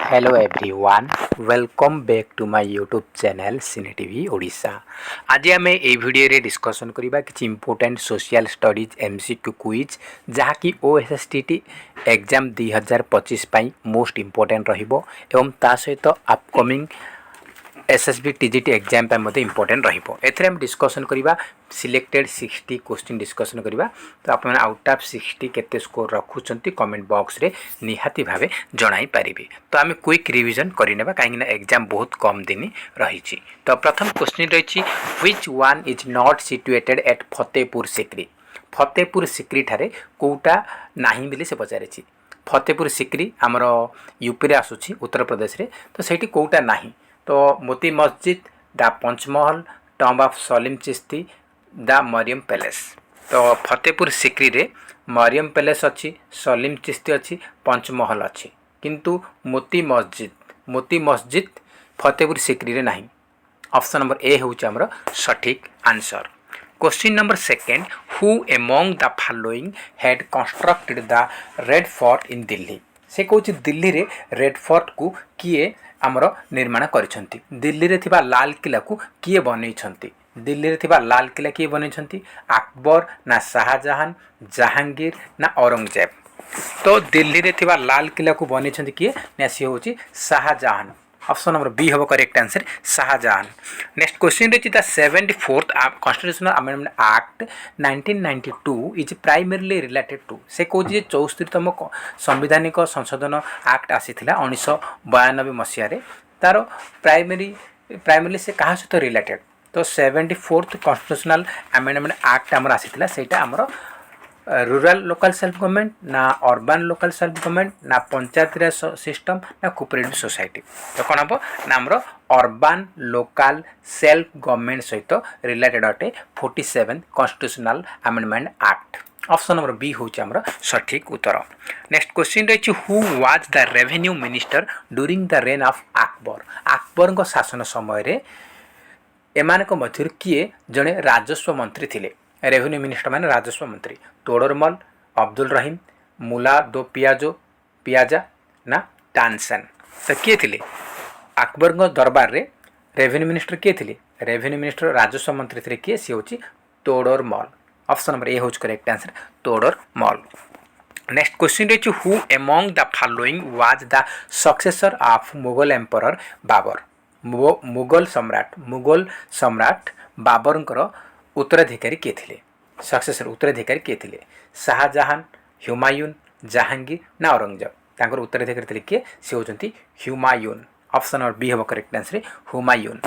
Hello everyone welcome back to my YouTube channel cine TV Odisha. आज आम ये video रे डिस्कसन करबा कि important social studies MCQ quiz जहाँकि ओएसएसटीटी एग्जाम 2025 पाई मोस्ट इंपोर्टेंट रहिबो एवं ता सहित अपकमिंग एसएसबी टीजीटी एग्जाम पे मते इंपोर्टेंट रहिबो। एथरे हम डिस्कसन करबा सिलेक्टेड 60 क्वेश्चन डिस्कसन करबा। तो आप आउट ऑफ 60 केते स्कोर रखुचंती कमेंट बॉक्स रे निहाती भावे जणाई पारिबे। तो आम क्विक रिवीजन करिनेबा काहेकि ना एग्जाम बहुत कम दिन रहिछि। तो प्रथम क्वेश्चन रहिछि which one is not situated at Fatehpur Sikri. Fatehpur Sikri ठारे कोउटा नाही बिले से पचारिछि। फतेहपुर सिक्री आमर यूपी रे आसुछि उत्तर प्रदेश रे। तो सेठी कोउटा नाही तो Moti Masjid the Panchmahal tomb of Salim Chishti the Mariam palace. तो फतेहपुर सिक्री रे मरियम पैलेस अच्छी सलीम चिश्ती अच्छी पंचमहल अच्छी किंतु मोती मस्जिद फतेहपुर सिक्री रे नहीं। ऑप्शन नंबर ए होउछि हमर सठिक answer. Question number second who among the following had constructed the Red Fort in Delhi. से कहूँ दिल्ली रे रेड फोर्ट को किए आमर निर्माण करिसेंती। दिल्ली रे थिबा लाल किला को किए बनैछंती। दिल्ली रे थिबा लाल किला किए बनैछंती अकबर ना शाहजहां जहांगीर ना औरंगजेब। तो दिल्ली रे थिबा लाल किला को बनैछंती किए ना सी होची शाहजहां। ऑप्शन नंबर बी होबो correct answer Shahjahan. Next question रे the 74th constitutional amendment act 1992 is primarily related to. से कहूँ 74तम संवैधानिक संशोधन एक्ट आसीथिला 1992 मसीह रे। तार प्राइमरली से कहा सहित रिलेटेड। तो 74th कॉन्स्टिट्यूशनल अमेंडमेंट एक्ट आमर आसीथिला सेटा आमर रूरल लोकल सेल्फ गवर्नमेंट ना अर्बन लोकल सेल्फ गवर्नमेंट ना पंचायत राज सिस्टम ना कोऑपरेटिव सोसाइटी। तो कौन हम ना आमर अर्बन लोकल सेल्फ गवर्नमेंट सहित रिलेटेड अटे 47 constitutional amendment act. Option number B होची हमर सठिक उत्तर। नेक्स्ट क्वेश्चन रही who was the revenue minister during the reign of Akbar. Akbar शासन समय रे एमानक मध्य किए जड़े राजस्व मंत्री थिले। रेवेन्यू मिनिस्टर माने राजस्व मंत्री तोड़रमल अब्दुल रहीम मुला दो पियाजा ना तानसेन। तो किए थिले अकबर दरबार रे रेवेन्यू मिनिस्टर किए थिले। रेवेन्यू मिनिस्टर राजस्व मंत्री थिले किए सी होची तोड़रमल। ऑप्शन नंबर ए होची correct answer Todarmal. Next question रही who among the following was the successor of Mughal emperor Babur. Mughal सम्राट बाबर उत्तराधिकारी किए थिले। सक्सेसर उत्तराधिकारी किए थिले शाहजहां हुमायून जहांगीर ना औरंगजेब। तांकर उत्तराधिकारी थिले किए से होचंती हुमायून। ऑप्शन नंबर बी होबो correct answer Humayun.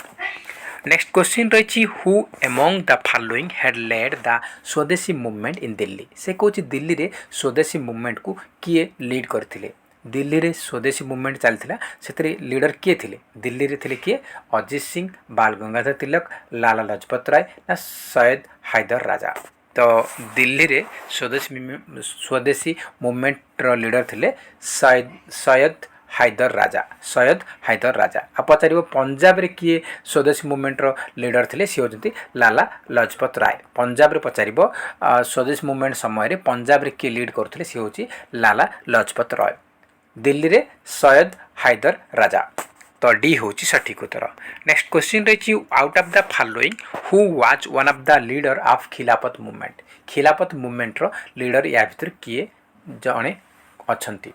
Next question रही who among the following had led the Swadeshi movement in Delhi. से कहूँ दिल्ली रे स्वदेशी मूवमेंट को किए लीड करथिले। दिल्ली रे स्वदेशी मूवमेंट चलता से लीडर किए थिले। दिल्ली रे थिले किए अजित सिंह बाल गंगाधर तिलक लाला लजपत राय ना सैयद हैदर राजा। तो दिल्ली रे स्वदेशी मूवमेंट रो लीडर थिले सैयद हैदर राजा। आ पचार पंजाब रे किए स्वदेशी मूवमेंट रो लीडर थिले सी होजंती लाला लजपत राय। पंजाब रे पचार स्वदेशी मूवमेंट समय रे पंजाब रे किए लीड करथिले सी होची लाला लजपत राय। दिल्ली रे सैयद हैदर राजा। तो डी होची सठिक उत्तर। नेक्स्ट क्वेश्चन रही out of the following who was one of the leader of खिलाफत मूवमेंट। खिलाफत मूवमेंट रो लीडर या भीतर किए जणे अछंती।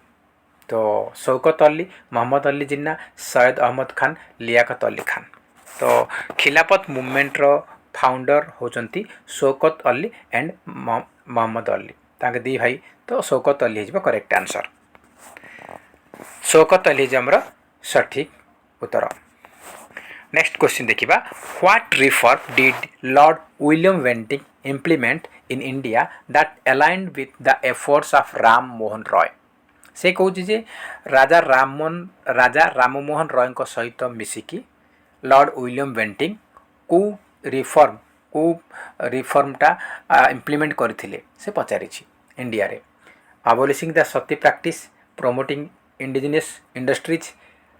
तो शौकत अली मोहम्मद अली जिन्ना सैयद अहमद खान लियाकत अली खान। तो खिलाफत मूवमेंट रो फाउंडर होचंती शौकत अली एंड मोहम्मद अली तांके दी भाई। तो शौकत अली हो करेक्ट आंसर। शौकत अली हमर सठिक उत्तर। नेक्स्ट क्वेश्चन देखिबा what reform did lord William Bentinck implement in India that aligned with the efforts of Ram Mohan Roy. से कहूँ जे राजा राममोहन रॉय सहित मिसिकी लॉर्ड विलियम बेंटिंग को रिफॉर्मटा इम्प्लीमेंट करथिले से पचारि इंडिया रे। Abolishing the sati practice promoting indigenous industries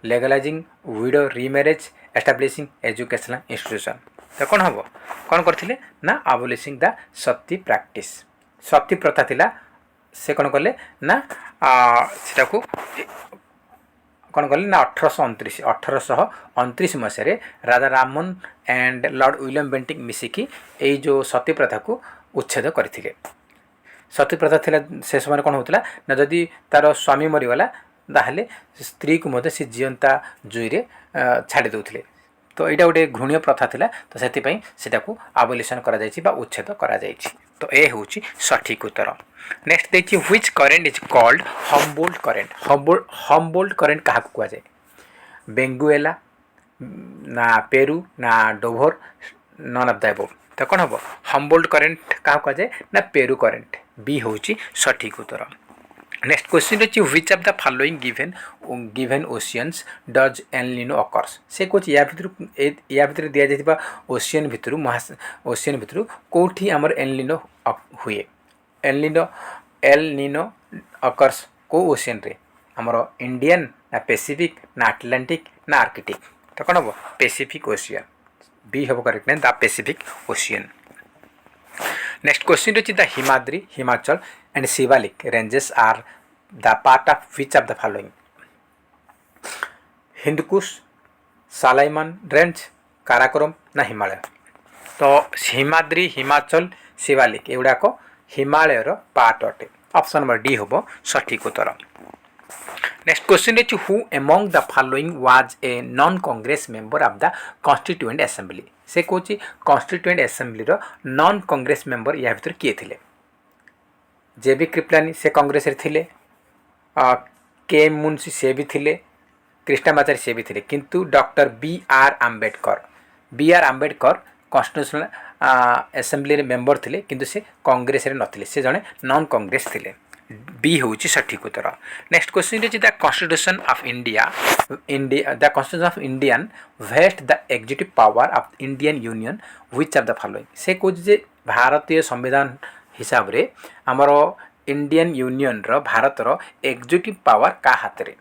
legalising widow remarriage establishing educational institution. तो कौन हम कौन करथिले ना अबोलिशिंग द सती प्रैक्टिस। सती प्रथा थिला से कौन कले ना सेटा को कौन कले ना 1829 मसीह Raja Rammohan and Lord William Bentinck मिसिकी यही जो सती प्रथा को उच्छेद करथिले। सती प्रथा थिला से समय कौन होता ना जदि तार स्वामी मरीगला ताहले स्त्री को मध्य से जीवंता जुईरे छाड़ी दौले। तो यहाँ गोटे घृण्य प्रथा थिला तो से आबोलिशन करा उच्छेद करा। तो ये हूँ सठिक उत्तर। नेक्स्ट देखिए which current is called Humboldt current. Humboldt current क्या कहुए बेंगुएला ना पेरू ना डोभर नन ऑफ द अबव। तो कौन हम हम्बोल्ट करेंट क्या कहुए ना पेरू करेंट बी हूँ सठिक उत्तर। नेक्स्ट क्वेश्चन अच्छी which of the following given oceans does El Niño occurs. से कौन या भितर दि जाइए ओशियन भितर ओशियन भितर कौटी आमर एलनिनो हुए। एलनिनो अकर्स को ओशियन रे आमर इंडियन ना पैसिफिक ना अटलांटिक ना आर्कटिक। तो कौन हम पैसिफिक ओशियन बी हम करेक्ट ना the Pacific Ocean. Next question अच्छी the Himadri Himachal and Shivalik ranges are the part of which of the following. Hindukush Sulaiman range Karakoram ना हिमालय। तो हिमाद्री हिमाचल शिवालिक एगुड़ाक हिमालय पार्ट अटे। ऑप्शन नंबर डी हम सठिक उत्तर। नेक्स्ट क्वेश्चन अच्छी who among the following was a non Congress member of the constituent assembly. से कौन constituent assembly non Congress member या भीतर किए थे। जेबी कृपलानी से कांग्रेस रे थिले, के मुंशी से भी थिले, कृष्णमाचारी से भी थिले, किंतु doctor B R. Ambedkar constitutional assembly member थिले किंतु से कांग्रेस रे नथिले। से जने नॉन कांग्रेस थिले। बी हूँ सठिक उत्तर। Next question is the constitution of India the constitution of Indian vest the executive power of Indian union which of the following. से कौन जे भारतीय संविधान हिसाब रे आमर इंडियन यूनियन रो भारत रो एग्जीक्यूटिव पावर का हाथ रे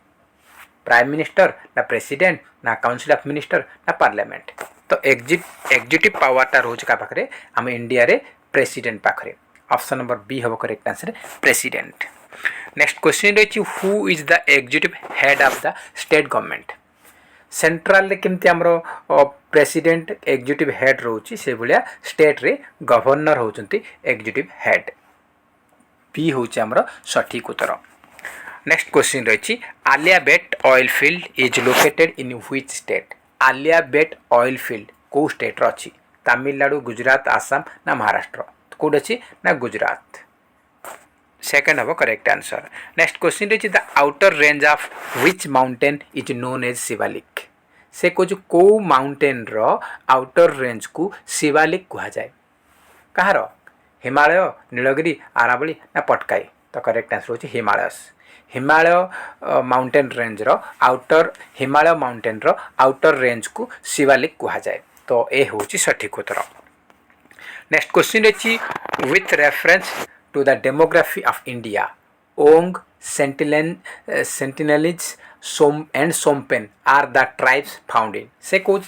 प्राइम मिनिस्टर ना प्रेसिडेंट ना काउंसिल ऑफ मिनिस्टर ना पार्लियामेंट। तो एग्जीक्यूटिव पावर रोज का पाखरे आम इंडिया रे प्रेसिडेंट पाखरे। ऑप्शन नंबर बी हम correct answer president. Next question रही who is the executive head of the state government. Central रे केमती हमरो प्रेसिडेंट एग्जीक्यूटिव हेड रोची से भलिया स्टेट रे गवर्नर होचंती एग्जीक्यूटिव हेड। बी होची हमरो सठिक उत्तर। नेक्स्ट क्वेश्चन रही Alia Bhatt oil field is located in which state. Alia Bhatt oil field को स्टेट रो अछि तमिलनाडु गुजरात आसाम ना महाराष्ट्र। कौट अच्छी ना गुजरात। सेकंड हम करेक्ट आंसर। नेक्स्ट क्वेश्चन रही the outer range of which mountain is known as Shivalik. से कौन को माउंटेन रो आउटर रेंज को शिवालिक कहा जाए। कहार हिमालय नीलगिरी आरावली ना पटकाई। तो करेक्ट आंसर होची हिमालयस। हिमालय माउंटेन रेंज रो आउटर रेंज को शिवालिक कहा जाए। तो ए होची सठिक उत्तर। नेक्स्ट क्वेश्चन रही with reference to the demography of India Onge Sentinelese and Shompen are the tribes found in. से कौन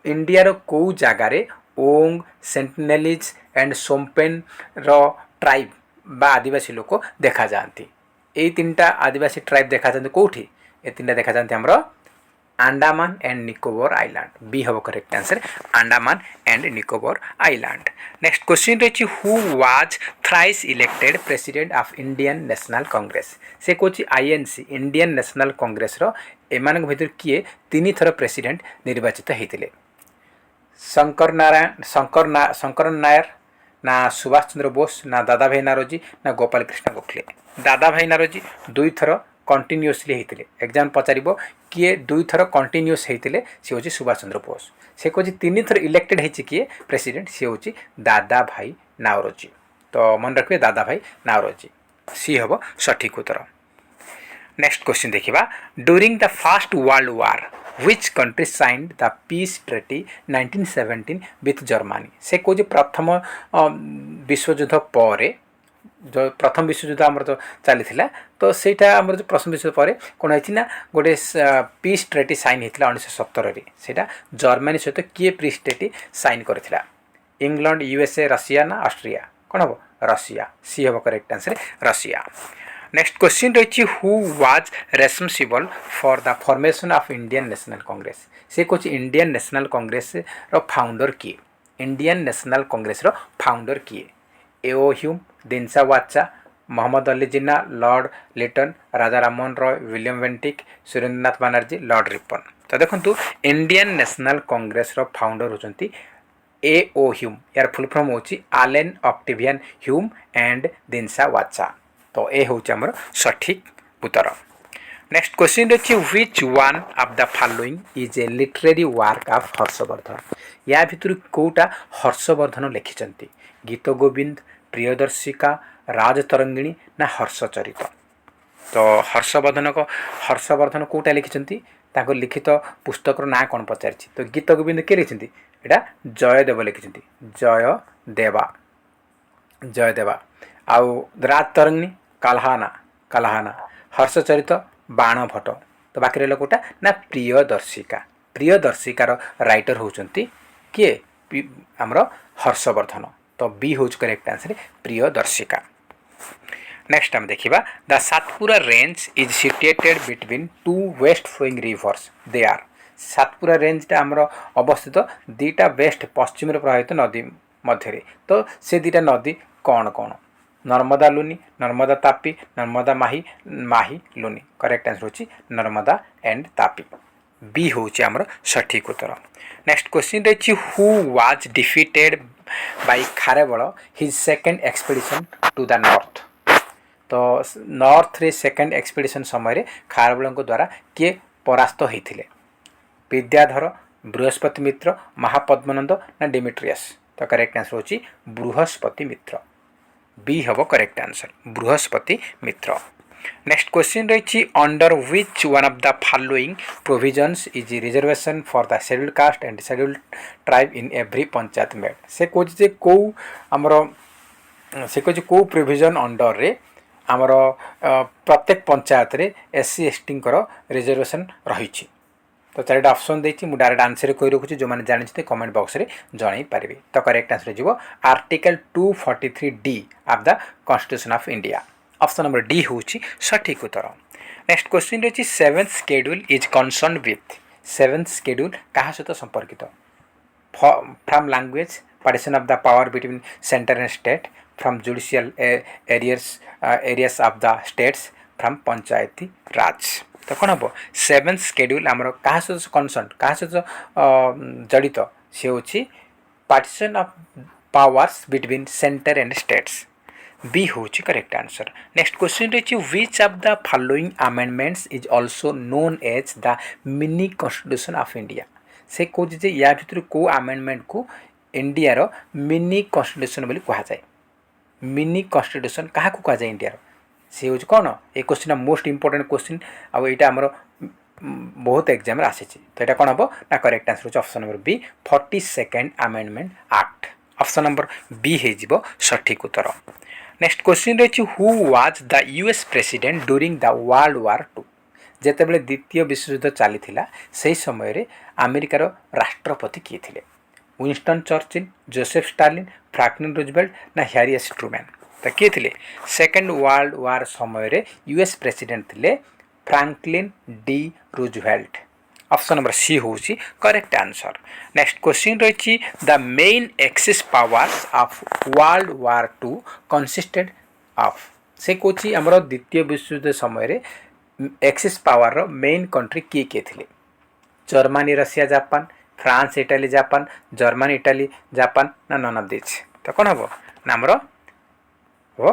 इंडिया रो को जगार ओंग सेंटिनेलिज एंड सोमपेन रो ट्राइब बा आदिवासी लोक देखा जाती। ये तीनटा आदिवासी ट्राइब देखा जाते कौटी ये तीनटा देखा जाते हमरो Andaman and Nicobar island. B हम correct answer Andaman and Nicobar island. Next question रही who was thrice elected president of Indian National Congress. से कौन आईएनसी इंडियन नेशनल कांग्रेस रो एमान भीतर किए तीन थर प्रेसिडेंट निर्वाचित होते। शंकर नायर ना सुभाष चंद्र बोस ना दादा भाई नारोजी ना गोपाल कृष्ण गोखले। दादा भाई नारोजी दुई थर कंटिन्यूअसली होते। एग्जाम पचार किए दुई थर कंटिन्यूअस होते सी हूँ सुभाष चंद्र बोस। से कौन तीन थर इलेक्टेड होती किए प्रेसिडेंट सी हूँ दादा भाई नावरोजी। तो मन रखिए दादा भाई नावरोजी। सी हम सठिक उत्तर। नेक्स्ट क्वेश्चन देखिबा during the first world war which country signed the peace treaty 1917 with Germany. से कौन प्रथम विश्वयुद्ध पर जो प्रथम विश्वयुद्ध आमर तो चली तो सेटा आमर जो प्रथम विश्वयुद्ध पर कौन है गोटे पीस ट्रीटी साइन होता 1917 से जर्मनी सहित किए पीस ट्रीटी साइन करथिला इंग्लैंड यूएसए रशिया ना ऑस्ट्रिया। कौन हम रशिया। सी हम correct answer Russia. Next question रही who was responsible for the formation of Indian National Congress से कौन इंडियन नेशनल कांग्रेस रो फाउंडर किए इंडियन नेशनल कांग्रेस रो फाउंडर किए A O Hume Dinshaw Wacha Mohammad Ali Jinnah Lord Lytton Raja Rammohan Roy William Bentinck Surendranath Banerjee Lord Ripon तो देखो इंडियन नेशनल कांग्रेस रो फाउंडर होचंती एओ ह्यूम यार फुल फॉर्म होची आलेन ऑक्टेवियन ह्यूम एंड दिनसा वाचा तो ए हूँ आमर सठिक उत्तर नेक्स्ट क्वेश्चन रही which one of the following is a literary work of Harshvardhan या भितर कौटा हर्षवर्धन लिखिं गीत गोविंद प्रियदर्शिका राजतरंगिणी ना हर्षचरित तो हर्षवर्धन कौटा लिखिं लिखित पुस्तक ना कौन पचार तो गीत गोविंद किए लिखिं यहाँ जयदेव लिखिं जयदेवा आउ राजतरंगिणी काल्हाना हर्षचरित बाण भट्ट तो बाकी रहा कौटा ना प्रियदर्शिकार राइटर होती किए आमर हर्षवर्धन तो बी हूँ करेक्ट आंसर प्रियदर्शिका नेक्स्ट आम देखा the Satpura range is situated between two west flowing rivers they are Satpura रेंजटा आमर अवस्थित दीटा वेस्ट पश्चिम प्रवाहित नदी मध्य तो से दीटा नदी कौन कौन नर्मदा लुनी नर्मदा तापी नर्मदा माही लुनी करेक्ट आंसर होची नर्मदा एंड तापी बी होची आमर सठिक उत्तर नेक्स्ट क्वेश्चन रही who was defeated by Kharavela his second expedition to the north तो नॉर्थ रे सेकेंड एक्सपेडिशन समय खारबेल द्वारा किए परास्त होते विद्याधर बृहस्पति मित्र महापद्मनंद ना डिमिट्रियस तो करेक्ट आंसर होची बृहस्पति मित्र बी हम करेक्ट आंसर बृहस्पति मित्र नेक्स्ट क्वेश्चन रही under which one of the following provisions is reservation for the scheduled caste and scheduled tribe in every panchayat made से कहे कौ आमर से कहे कौ प्रोविजन अंडर रे आमर प्रत्येक पंचायत रे एससी एसटी रिजर्वेशन रही तो चारिटा ऑप्शन देती मुझे डायरेक्ट आंसर कही रखुच्छी जो मैंने जानी कमेंट बॉक्स में जन पारे तो करेक्ट आंसर हो article 243 D of the constitution of India option number D हूँ सठिक उत्तर नेक्स्ट क्वेश्चन रही seventh schedule is concern with seventh schedule क्या सहित संपर्कित from language partition of the power between centre and state from judicial areas of the states from panchayati raj तो कौन हम सेवेंथ शेड्यूल आमर क्या सहित कनसर्न क्या सहित जड़ित सी हूँ partition of powers between centre and states B हूँ करेक्ट आंसर नेक्स्ट क्वेश्चन रही which of the following amendments is also known as the mini constitution of India से कहे या भर कौ अमेंडमेंट को इंडिया रो मिनी कॉन्स्टिट्यूशन बोली कहुए मिनी कॉन्स्टिट्यूशन क्या कहुए इंडिया सी हूँ कौन ये क्वेश्चन मोस्ट इंपोर्टेंट क्वेश्चन आउ यहाँ आमर बहुत एग्जाम आसी तो यहाँ कौन हम ना करेक्ट आंसर हो option number B 42nd amendment act option number B हो सठिक उत्तर नेक्स्ट क्वेश्चन रही who was the US president during the world war 2 जितेबाला द्वितीय विश्वयुद्ध चली से समय अमेरिकार राष्ट्रपति किए थे Winston Churchill Joseph Stalin Franklin Roosevelt ना हैरी एस ट्रूमैन तो किए थे सेकेंड वर्ल्ड वार समय यूएस प्रेसिडेंट थे Franklin D Roosevelt option number C हूँ करेक्ट आंसर नेक्स्ट क्वेश्चन रही the main axis powers of world war 2 consisted of से कौन आमर द्वितीय विश्वयुद्ध समय एक्सिस पावर रो मेन कंट्री किए किए थे Germany Russia Japan France Italy Japan Germany Italy Japan ना नन ऑफ दिस तो कौन हम ना आमर वो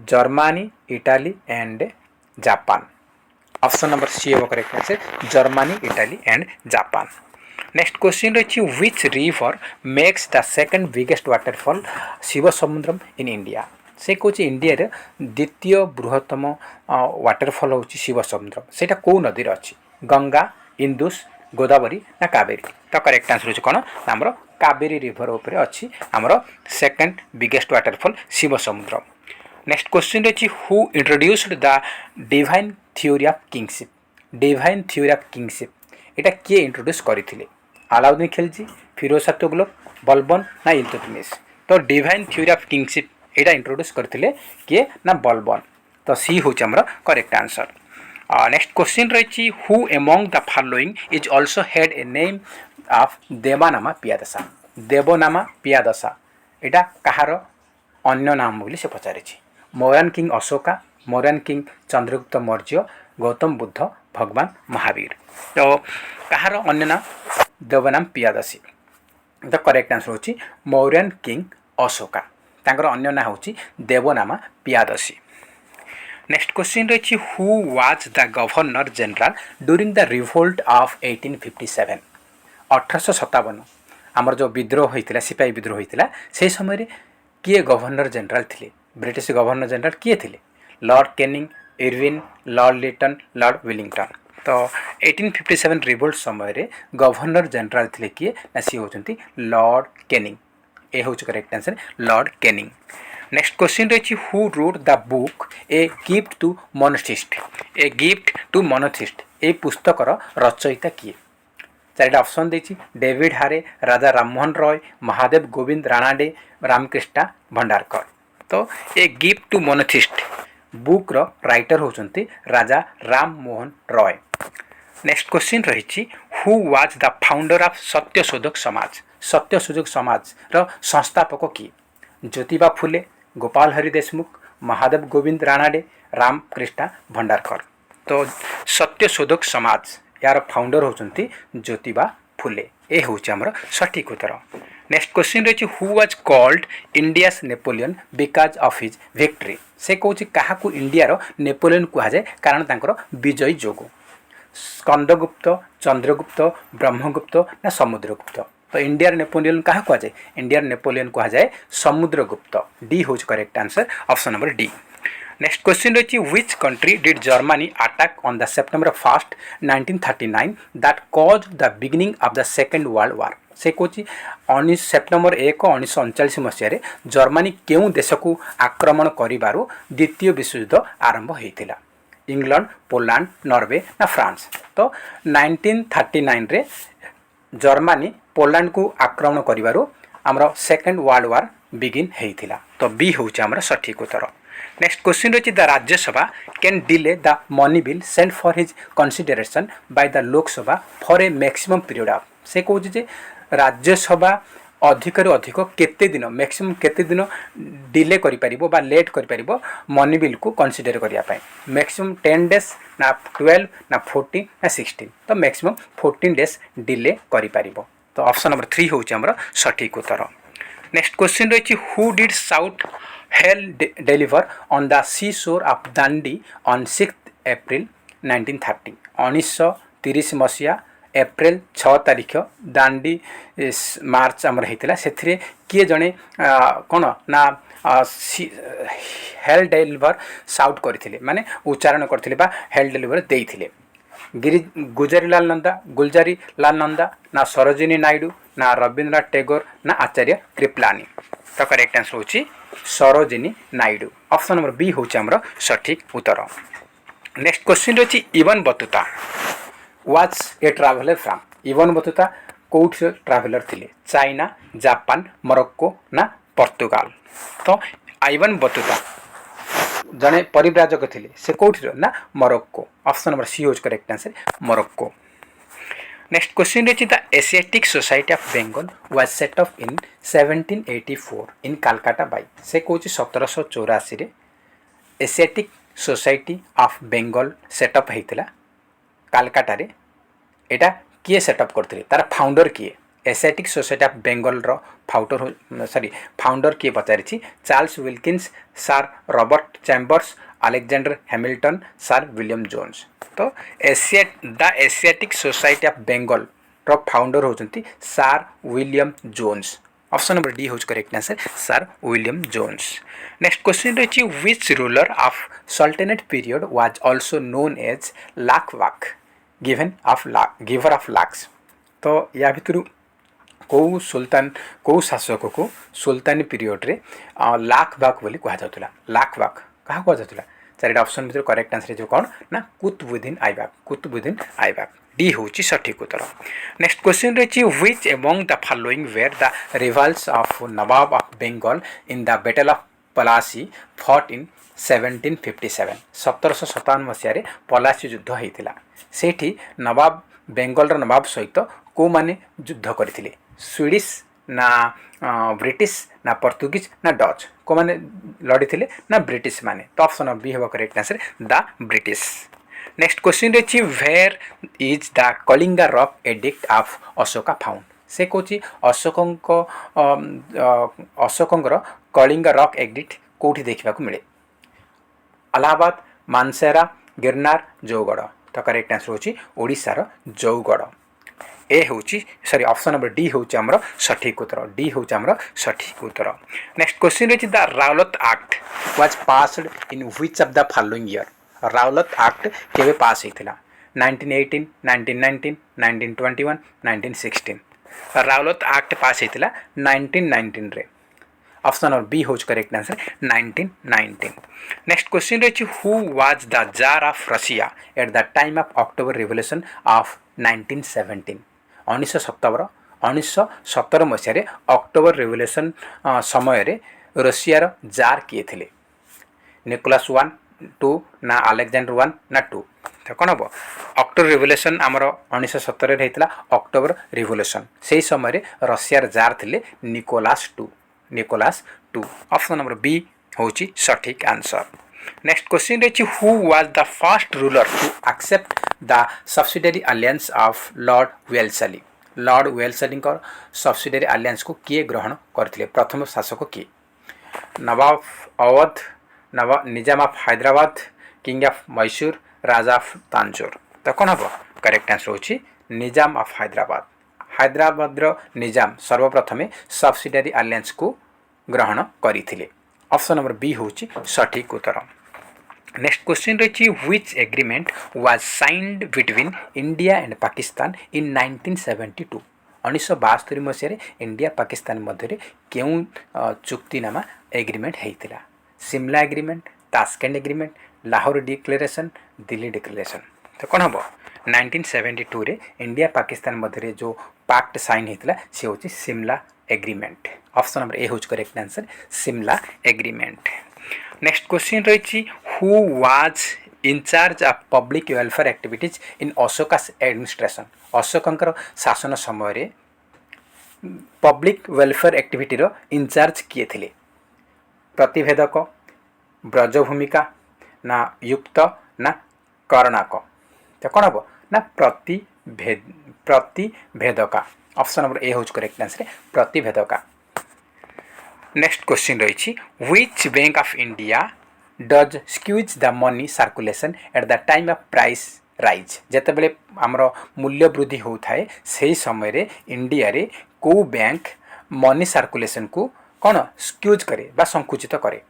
Germany Italy and Japan option number C हो correct answer Germany Italy and Japan next question रही which river makes the second biggest waterfall Shivasamudram in India से कहे इंडिया द्वितीय बृहत्तम वाटरफॉल हूँ शिव समुद्रम से कौ नदी अच्छी गंगा इंदुस गोदावरी ना कावेरी तो करेक्ट आंसर हो कौन आमर कावेरी रिवर उपर अच्छी आमर सेकंड बिगेस्ट वाटरफॉल शिव समुद्रम नेक्स्ट क्वेश्चन रही who introduced the divine theory of kingship divine theory of kingship यहाँ किए इंट्रोड्यूस करते अलाउद्दीन खिलजी फिरोज शाह तुगलक बलबन ना इल्तुतमिश तो डिवाइन थ्योरी ऑफ किंगशिप यहाँ इंट्रोड्यूस करते किए ना बलबन तो सी हूँ आमर करेक्ट आंसर। नेक्स्ट क्वेश्चन रही who among the following is also had a name of Devanama Piyadasi. Devanama Piyadasi एटा कहार अन्य नाम बोली से पचारि। Mauryan king Ashoka, Mauryan king Chandragupta Maurya, Gautam Buddha, Bhagwan Mahavir. तो कहार अन्य नाम Devanam Piyadasi. The correct answer होची मौर्यन किंग अशोका, तांकर अन्य नाम होची देवनामा पियादशी। नेक्स्ट क्वेश्चन रही who was the governor general during the revolt of 1857। 1857 आमर जो विद्रोह होता सिपाही विद्रोह होता से समय किए गवर्नर जनरल थे? ब्रिटिश गवर्नर जनरल किए थे? Lord Canning, Irwin, lord Lytton, lord Willingdon. तो 1857 रिवोल्ट समय गवर्नर जनरल थे किए ना सी होती लॉर्ड कैनिंग। ए हूँ correct answer Lord Canning. Next question रही who wrote the book a gift to monotheist. A gift to monotheist ए पुस्तकर रचयिता किए? चारिटा ऑप्शन देछि डेविड हारे, राजा राममोहन रॉय, महादेव गोविंद राणाडे, रामकृष्ण भंडारकर। तो a gift to monotheist book रो राइटर होचंती राजा राममोहन रॉय। नेक्स्ट क्वेश्चन रही who was the founder of Satyashodhak Samaj. Satyashodhak समाज रो संस्थापक किए? ज्योतिबा फुले, गोपाल हरि देशमुख, महादेव गोविंद राणाडे, रामकृष्ण भंडारकर। तो सत्यशोधक समाज यार फाउंडर होचंती ज्योतिबा फुले। ए हूँ आमर सठिक उत्तर। नेक्स्ट क्वेश्चन रही who was called India's Napoleon because of his victory. से कौन क्या इंडियार नेपोलियन कहुए कारण तांकर विजयी जोगु? स्कंदगुप्त, चंद्रगुप्त, ब्रह्मगुप्त ना समुद्रगुप्त? तो इंडियार नेपोलियन क्या कहुए? इंडियार नेपोलियन कहुए समुद्रगुप्त। डी हूँ correct answer option number D. Next question रही which country did Germany attack on the September 1 1939 that cause the beginning of the second world war. से कौन 19 सेप्टेम्बर 1 1939 मसीह जर्मनी केउं देश को आक्रमण करिबारु द्वितीय विश्वयुद्ध आरंभ होता? इंग्लैंड, पोलैंड, नॉर्वे ना फ्रांस? तो 1939 रे जर्मनी पोलैंड को आक्रमण करिबारु आमर सेकेंड वर्ल्ड वार बिगिन होता। तो बी हूँ आमर सठिक उत्तर। नेक्स्ट क्वेश्चन रही the Rajya Sabha can delay the money bill send for his consideration by the Lok Sabha for a maximum period of. से कौन राज्यसभा अधिक अधिक केते दिन मैक्सिमम केते दिन डिले करि परिबो बा लेट करि परिबो मनी बिल को कंसीडर करिया पाए? मैक्सिमम 10 डेज ना 12 ना 14 ना 16? तो मैक्सिमम 14 डेज डिले करि परिबो। तो ऑप्शन नंबर 3 होउची हमर सठिक उत्तर। नेक्स्ट क्वेश्चन रही who did south hell deliver on the sea shore of Dandi on 6 April 1930। 1930 मसीहा एप्रिल 6 तारीख दांडी मार्च आमर होता से किए जड़े कौन ना हेल डिलीवर साउट करते माने उच्चारण करते हेल डिलीवर देते? गुलजारीलाल नंदा, गुलजारीलाल नंदा ना सरोजिनी नायडू ना रविंद्रनाथ टैगोर ना आचार्य कृपलानी? तो करेक्ट आंसर होची Sarojini Naidu. Option number B हूँ आमर सठिक उत्तर। नेक्स्ट क्वेश्चन रही इबन Battuta was a ट्राभेलर from. Ibn Battuta Kaut ट्राभेलर थे? चाइना, जापान, मोरक्को ना पोर्तुगाल? तो इबन बतुता जड़े परिव्राजक थे से कौटर ना मोरक्को। ऑप्शन नंबर सी हूँ correct answer Morocco. Next question रही the Asiatic society of Bengal was set up in 1784 in Calcutta by. से कौन 1784 Asiatic society of Bengal setup होता कालकाटा रे। एटा किए सेटअप करते? तार फाउंडर किए? एशियाटिक सोसाइटी ऑफ बेंगल रो फाउंडर किए पचारि? Charles Wilkins, Sir Robert Chambers, Alexander Hamilton, Sir William Jones? तो the Asiatic society of Bengal रो फाउंडर होचंती Sir William Jones. Option number D हूँ correct answer Sir William Jones. Next question रही which ruler of sultanate period was also known as lakh giver of lakhs? तो या भितर कौ सुल्तान कौ शासक को सुल्तानी पीरियड रे लाख बाग बोली कहुला? लाख बाग क्या कहुला? चारिटा ऑप्शन भर करेक्ट आंसर जो कौन ना कुतुबुद्दीन ऐबक। कुतुबुद्दीन ऐबक डी हूँ सठिक उत्तर। नेक्स्ट क्वेश्चन रही which among the following were the rivals of Nawab of Bengal in the battle of Plassey fought in 1757 1757 मसीह पलासी युद्ध होता से नवाब बेंगल नवाब सहित को माने युद्ध करते स्वीडिश ना ब्रिटिश ना पोर्तुगीज ना डच को माने लड़ी थे ना ब्रिटिश माने तो ऑप्शन ऑफ बी होगा correct answer the British. Next question रही where is the Kalinga rock edict of Ashoka found से कौन अशोकर कलिंगा रॉक एडिक्ट कौटी देखा मिले अलाहाबाद मानसेरा गिरनार जौगढ़ तो करेक्ट आंसर होची ओडिशार जौगढ़ ए होची सॉरी ऑप्शन नंबर डी होची हमरो सठिक उत्तर डी होची हमरो सठिक उत्तर। नेक्स्ट क्वेश्चन रही the Rowlatt act was passed in which of the following year Rowlatt act केबे पास होइथिला 1918 1919 1921 1916 राउलत एक्ट पास होइथिला 1919 रे ऑप्शन नंबर बी होच करेक्ट आंसर 1919। नेक्स्ट क्वेश्चन रही who was the tsar of Russia eight the time of October revolution of 1917 1917 Masih October revolution समय रशियार jar किए थे Nicholas 1 2 ना Alexander 1 ना 2 तो कौन हम अक्टोबर रिवोल्यूशन आमर 1917 होता अक्टोबर रिवोल्यूशन से समय रशियार जार थे निकोलास 2 ऑप्शन नंबर बी होची सठिक आंसर। नेक्स्ट क्वेश्चन रही who was the first ruler to accept the subsidiary alliance of Lord Wellesley subsidiary alliance को किए ग्रहण करते प्रथम शासक किए Nawab Awadh Nizam of Hyderabad king of Mysore Raja of Tanjore तो कौन हम करेक्ट आंसर होची निजाम ऑफ हैदराबाद निजाम सर्वप्रथमे सब्सिडरी अलायंस को ग्रहण करते ऑप्शन नंबर बी होची सठिक उत्तर। नेक्स्ट क्वेश्चन रही which agreement was signed between India and Pakistan in 1972 1972 मसीह इंडिया पाकिस्तान मध्य क्यों चुक्तिनामा एग्रीमेंट होता Simla agreement Tashkent agreement Lahore declaration Delhi declaration तो कौन हम 1972 रे इंडिया पाकिस्तान मध्य जो पैक्ट साइन होता सी हूँ Simla agreement option number A हूँ correct answer Simla agreement. Next question रही who was incharge of public welfare activities in Ashoka's administration अशोकर शासन समय पब्लिक वेलफेयर एक्टिविटीर इंचार्ज किए थे प्रतिभेदक ब्रजभूमिका ना युक्त ना कर्णाक तो कौन हम ना प्रतिभेदका ऑप्शन नंबर ए हूँ करेक्ट आंसर प्रतिभेदका। नेक्स्ट क्वेश्चन रही which bank of India does squeeze the money circulation at the time of price rise जिते बड़े आमर मूल्य वृद्धि होता है से समय इंडिया रे को बैंक मनी सर्कुलेशन को कौन स्क्यूज करे बा संकुचित करे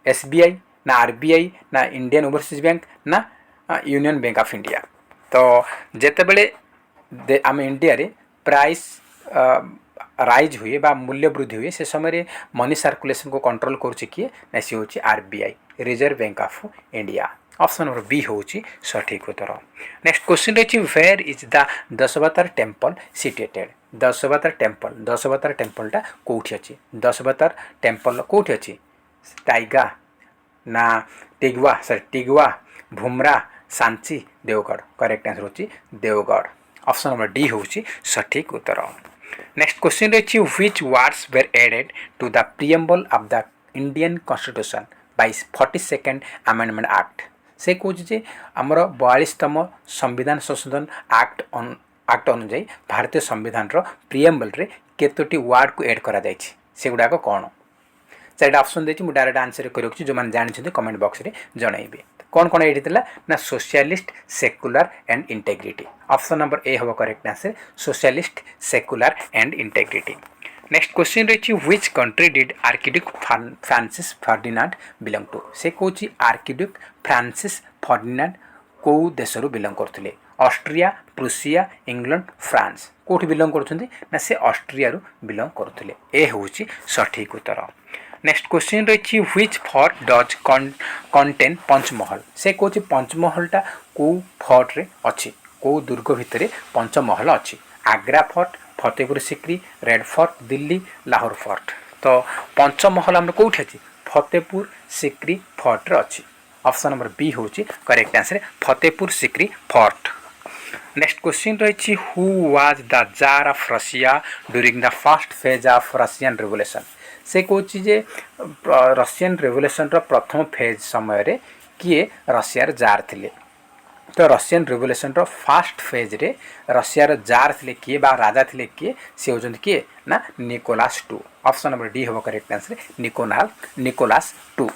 एसबीआई ना आरबीआई ना इंडियन ओवरसीज बैंक ना यूनियन बैंक ऑफ इंडिया तो जिते बड़े आम इंडिया रे प्राइस राइज हुए बा मूल्य वृद्धि हुए से समय मनी सर्कुलेशन को कंट्रोल करुच्ची किए ना सी हूँ RBI reserve bank of India option number B हूँ सठिक उत्तर। नेक्स्ट क्वेश्चन रही where is the Dashavatar temple situated Dashavatar टेम्पलटा कौटी अच्छी दशवतार टेम्पल कौटी अच्छी टाइगा ना टिगवा भुमरा सांची देवगढ़ करेक्ट आंसर होची देवगढ़ ऑप्शन नंबर डी हूँ सठिक उत्तर। नेक्स्ट क्वेश्चन रही which words were added to the preamble of the Indian constitution bye 42nd amendment act से कहे आमर 42तम संविधान संशोधन एक्ट अनुजाई भारतीय संविधान प्रिएम्बल रे केतोटी वार्ड को एड करा जायछि सेगुडाक कौन चार ऑप्शन देछि मु डायरेक्ट आंसर कर रखी जो मैंने जानते कमेंट बॉक्स रे जनइबे कौन कौन एडी थिला ना socialist secular and integrity option number A होगा correct answer socialist secular and integrity. Next question रही which country did archduke Francis Ferdinand belong to से कौन आर्किड्यूक फ्रांसिस फर्डिनांड कौ देश बिलोंग करते ऑस्ट्रिया प्रुसिया इंग्लैंड फ्रांस कौटी बिलोंग कर से ऑस्ट्रिया बिलोंग करते ए हूँ सठिक उत्तर। नेक्स्ट क्वेश्चन रही which fort does contain Panchmahal से कौन पंचमहलटा कौ फोर्ट रे अच्छी कौ दुर्ग भितर पंचमहल अच्छी Agra fort Fatehpur Sikri red fort Delhi Lahore fort तो पंचमहल आम कौटी अच्छी फतेहपुर सिक्री फोर्ट अच्छी। ऑप्शन नंबर बी हूँ correct answer Fatehpur Sikri fort. Next question रही who was the tsar of Russia during the first phase of Russian revolution. से कौन जे रशियन रेवोल्यूशन प्रथम फेज समय किए रशियार जार थिले। तो रशियन रेवोल्यूशन फास्ट फेज रे रशियार जार थिले किए बा राजा थिले किए से होजन किए ना Nicholas two. Option number D हम correct answer Nicholas two.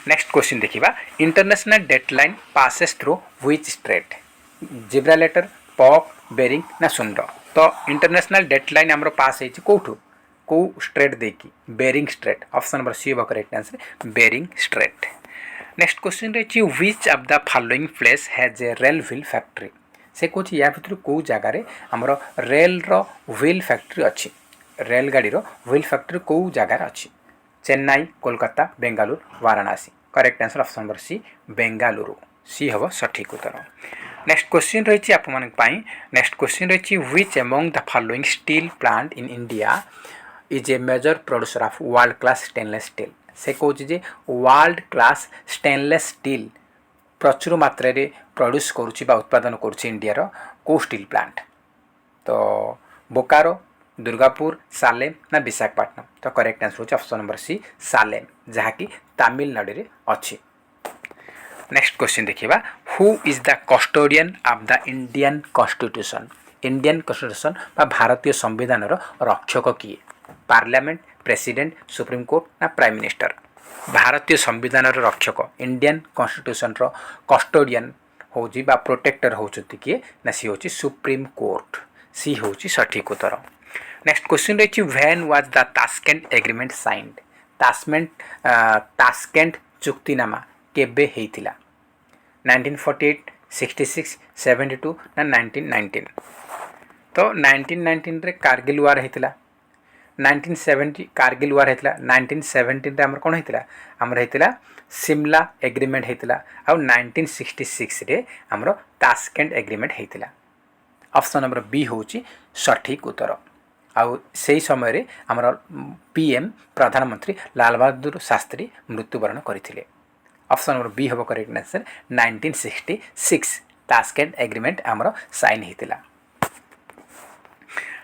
Next question देखिबा international dateline passes through which strait. Gibraltar Palk Bering ना सुंड। तो इंटरनेशनल डेडलाइन हमरो पास है कौटू कौ स्ट्रेट देखी Bering strait. Option number C हम correct answer Bering strait. Next question रही which of the following place has a rail wheel factory. से कौन या भितर कौ जगार आमर रेल व्हील फैक्ट्री अच्छी। रेल गाड़ी व्हील फैक्ट्री कौ जगार अच्छी। Chennai Kolkata Bengaluru Varanasi. Correct answer option number C Bengaluru सी हम सठिक उत्तर। नेक्स्ट क्वेश्चन रही आप नेक्स्ट क्वेश्चन रही which among the following steel plant in India is a major producer of world class stainless steel. से कौन जे वर्ल्ड क्लास स्टेनलेस स्टील प्रचुर मात्रा रे प्रोड्यूस करुच्ची उत्पादन करुच्ची इंडिया को स्टील प्लांट। तो बोकारो दुर्गापुर सालेम ना विशाखापट्टनम। तो करेक्ट आंसर होची ऑप्शन नंबर सी सालेम जहाँकि तमिलनाडु रे अच्छी। नेक्स्ट क्वेश्चन देखिबा who is the custodian of the Indian constitution. Indian constitution बा भारतीय संविधान रक्षक किए। पार्लियामेंट प्रेसिडेंट सुप्रीम कोर्ट ना प्राइम मिनिस्टर। भारतीय संविधान रक्षक इंडियन कॉन्स्टिट्यूशन कस्टोडियन होची बा प्रोटेक्टर होचुती किए ना सी होची सुप्रीम कोर्ट सी होची सठिक उत्तर। नेक्स्ट क्वेश्चन रही when was the Tashkent agreement signed. Tashkent चुक्तिनामा केबे हेइथिला 1948 66 72 ना 1919। तो 1919 रे कारगिल वार हेइथिला। 1970 कारगिल वार हेइथिला। 1917 रे हमर कोन हेइथिला हमर हेइथिला सिमला एग्रीमेंट हेइथिला। आ 1966 रे हमर Tashkent agreement हेइथिला। Option number B होची सठिक उत्तर। आउ से समय रे हमर पीएम प्रधानमंत्री लाल बहादुर शास्त्री मृत्युवरण करथिले। ऑप्शन नंबर बी हम करेक्ट आंसर 1966 तास्केंट एग्रीमेंट हमर साइन हेतिला।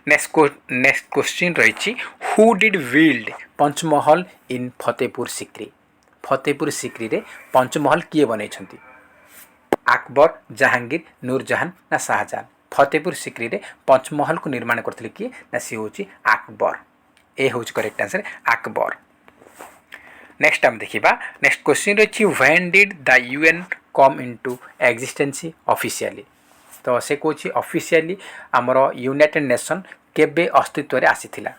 नेक्स्ट क्वेश्चन रही who did build Panchmahal in Fatehpur Sikri. Fatehpur secrete रे पंचमहल किए बनै अकबर जहांगीर नूरजहां ना शाहजहां। फतेहपुर सिक्री रे पंचमहल को निर्माण करथिले किए ना सी होची अकबर। ए होची करेक्ट आंसर अकबर। नेक्स्ट हम देखिबा नेक्स्ट क्वेश्चन रही when did the UN come into existence officially. तो से कौन ऑफिशियली आमर यूनाइटेड नेशन केबे अस्तित्व रे आसीथिला।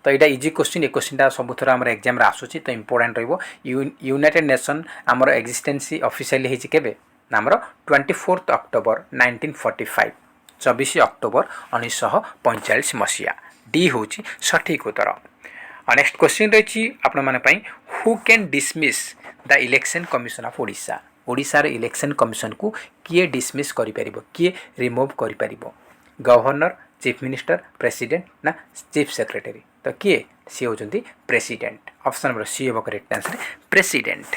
तो यहाँ इजी क्वेश्चन। ये क्वेश्चन सब थर आम एग्जाम आसूँ तो इंपोर्टेंट रहिबो। यूनाइटेड नेशन आमर एक्जिस्टेंसी ऑफिशियली होची केबे आमर 24 अक्टोबर 1945 24 अक्टोबर 1945 मसीहा। डी होची सठिक उत्तर। नेक्स्ट क्वेश्चन रही आपण who can dismiss the election commission of Odisha. ओडिशार इलेक्शन कमिशन को किए डिसमिस करिपरिबो किए रिमूव करिपरिबो। गवर्नर चीफ मिनिस्टर प्रेसिडेंट ना चीफ सेक्रेटरी। तो किए सी होचंती प्रेसिडेंट। ऑप्शन नंबर सी हम correct answer president.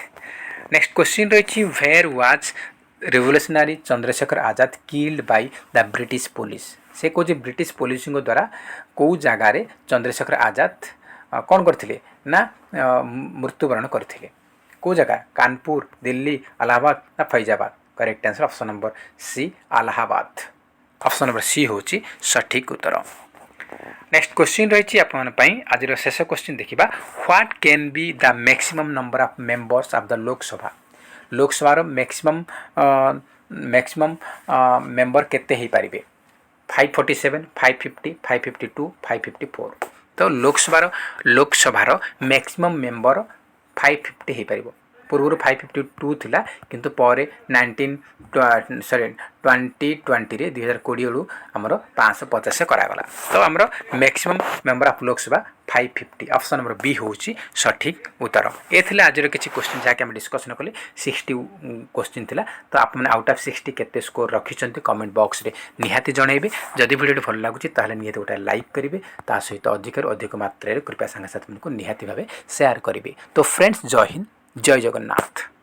Next question रही where was revolutionary Chandrashekhar Azad killed by the British police. से कौन ब्रिटिश पुलिस द्वारा कौ जगार चंद्रशेखर आजाद कौन करथिले ना मृत्युवरण करथिले। कौ जगह कानपुर दिल्ली इलाहाबाद ना Faizabad. Correct answer option number C Allahabad. Option number C होची सठिक उत्तर। नेक्स्ट क्वेश्चन रही आज शेष क्वेश्चन देखिबा what can be the maximum number of members of the Lok Sabha. लोकसभार मैक्सिमम मेंबर केते ही पारिबे 547 550 552 554। तो लोकसभार मैक्सिमम मेंबर 550 हो पारिबो। पूर्व 552 थिला किंतु पर 2020 रे 2020 रू आमर 550 करागला। तो आमर maximum member of Lok Sabha 550 option number B होची सठिक उत्तर। ए थिला आज किसी क्वेश्चन जहाँकि आम डिस्कसन कले 60 क्वेश्चन थिला। तो आप आउट ऑफ 60 केते स्कोर रखिंट कमेंट बॉक्स रे निहाती जनइबे। जदि वीडियो भल लगुच ताहले निहाती गोटे लाइक करेंगे, ता सहित अधिक मात्रा कृपया सांग साथी को निहाती भाव शेयर करेंगे। तो फ्रेंड्स जय हिंद जय जगन्नाथ।